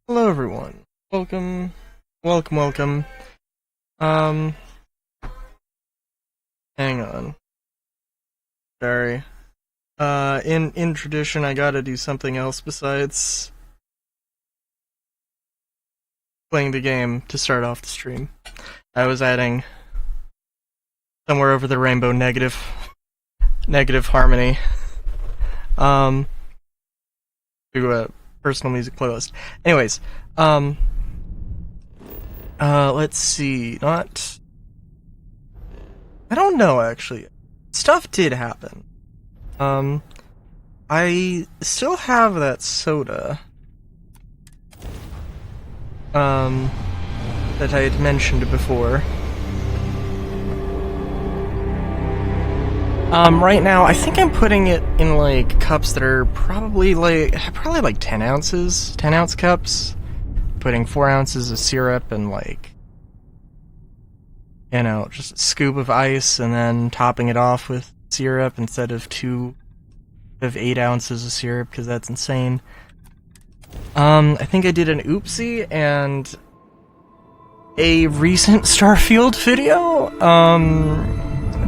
Hello everyone. Welcome. Um, Hang on. Sorry. In tradition, I gotta do something else besides playing the game to start off the stream. I was adding Somewhere Over the Rainbow negative harmony, um, to a personal music playlist. Anyways, let's see. I don't know, actually. Stuff did happen. I still have that soda, that I had mentioned before. Right now, I think I'm putting it in, like, cups that are probably like 10 ounces, 10-ounce cups. Putting 4 ounces of syrup and, like, just a scoop of ice, and then topping it off with syrup instead of 8 ounces of syrup, because that's insane. I think I did an oopsie, and a recent Starfield video,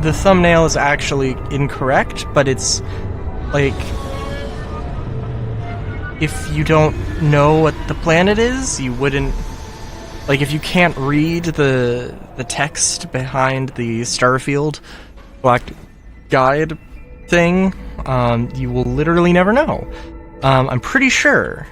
the thumbnail is actually incorrect, but it's, like, if you don't know what the planet is, you wouldn't, like, if you can't read the text behind the Starfield Galactic guide thing, you will literally never know. I'm pretty sure.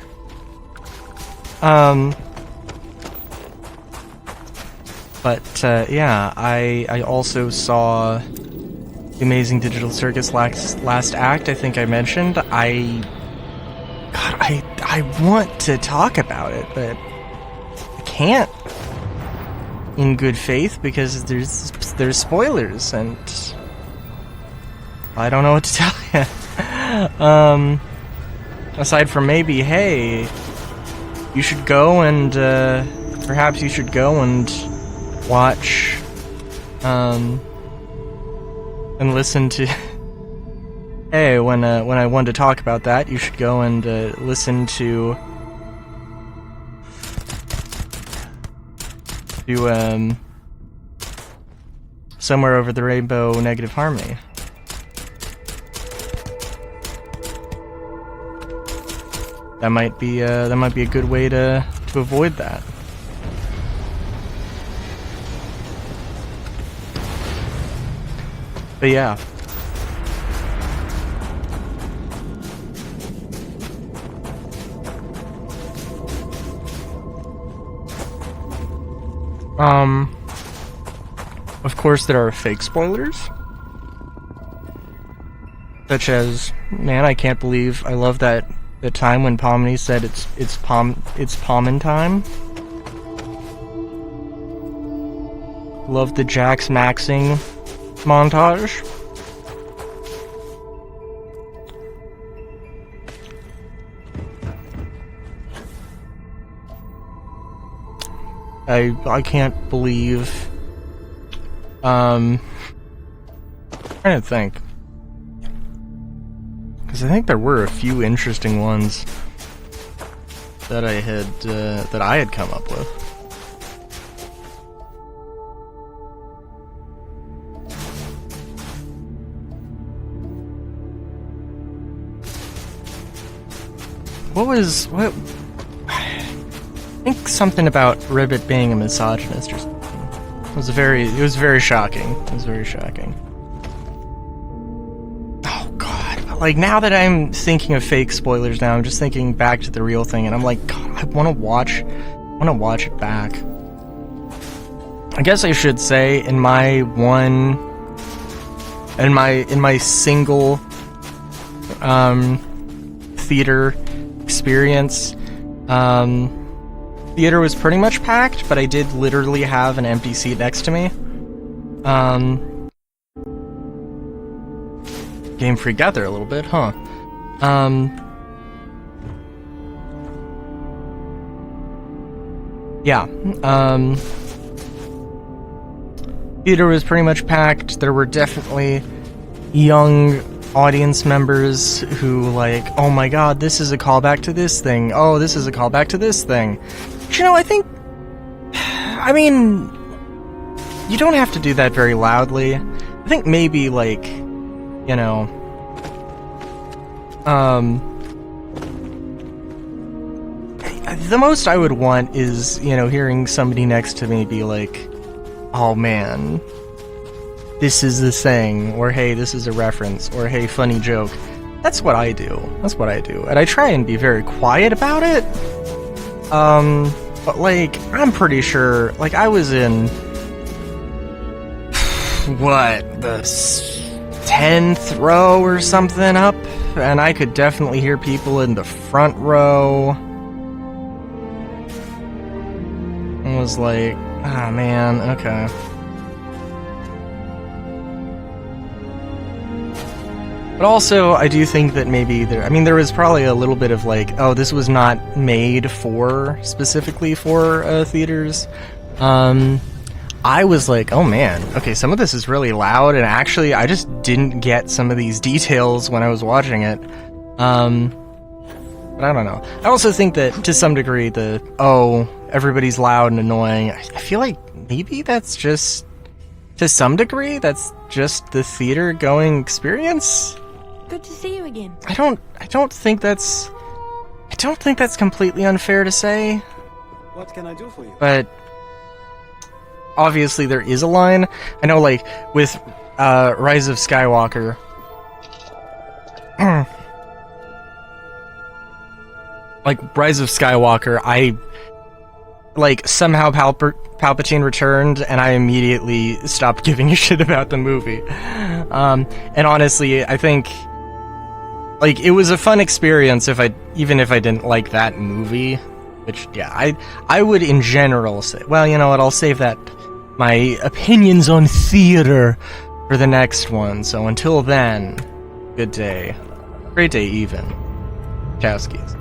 Yeah, I also saw The Amazing Digital Circus last act, I think I mentioned. I want to talk about it, but I can't in good faith because there's spoilers, and I don't know what to tell you. Aside from maybe, hey, you should go and perhaps you should go and watch and listen to hey, when I wanted to talk about that, you should go and listen to Somewhere Over the Rainbow Negative Harmony. That might be a good way to avoid that. But yeah. Of course there are fake spoilers. Such as, man, I can't believe, I love that the time when Pomni said it's Pommin time. Love the Jax maxing montage. I can't believe, I'm trying to think, because I think there were a few interesting ones that I had come up with. What I think something about Ribbit being a misogynist or something. It was very shocking. It was very shocking. Oh god. But, like, now that I'm thinking of fake spoilers now, I'm just thinking back to the real thing, and I'm like, god, I wanna watch it back. I guess I should say, in my single theater experience, theater was pretty much packed, but I did literally have an empty seat next to me. Game freaked out there a little bit, huh? Yeah, theater was pretty much packed. There were definitely young audience members who like, oh my god, this is a callback to this thing. Oh, this is a callback to this thing. But, you know, I mean, you don't have to do that very loudly. I think maybe, like, you know, the most I would want is, you know, hearing somebody next to me be like, oh man, this is the thing, or hey, this is a reference, or hey, funny joke. That's what I do. That's what I do. And I try and be very quiet about it. But like, I'm pretty sure, like, I was in, what, the 10th row or something up, and I could definitely hear people in the front row. I was like, ah, man, okay. But also, I do think that maybe there was probably a little bit of like, oh, this was not made specifically for theaters. I was like, oh man, okay, some of this is really loud, and actually, I just didn't get some of these details when I was watching it. But I don't know. I also think that, to some degree, everybody's loud and annoying, I feel like maybe that's just, to some degree, that's just the theater-going experience? Good to see you again. I don't think that's completely unfair to say. What can I do for you? But obviously there is a line. I know, like, with Rise of Skywalker, like, Rise of Skywalker, I, like, somehow Palpatine returned, and I immediately stopped giving a shit about the movie. And honestly, I think, like, it was a fun experience even if I didn't like that movie, which, yeah, I would in general say, well, you know what, I'll save my opinions on theater for the next one, so until then, good day. Great day even. Kowskis.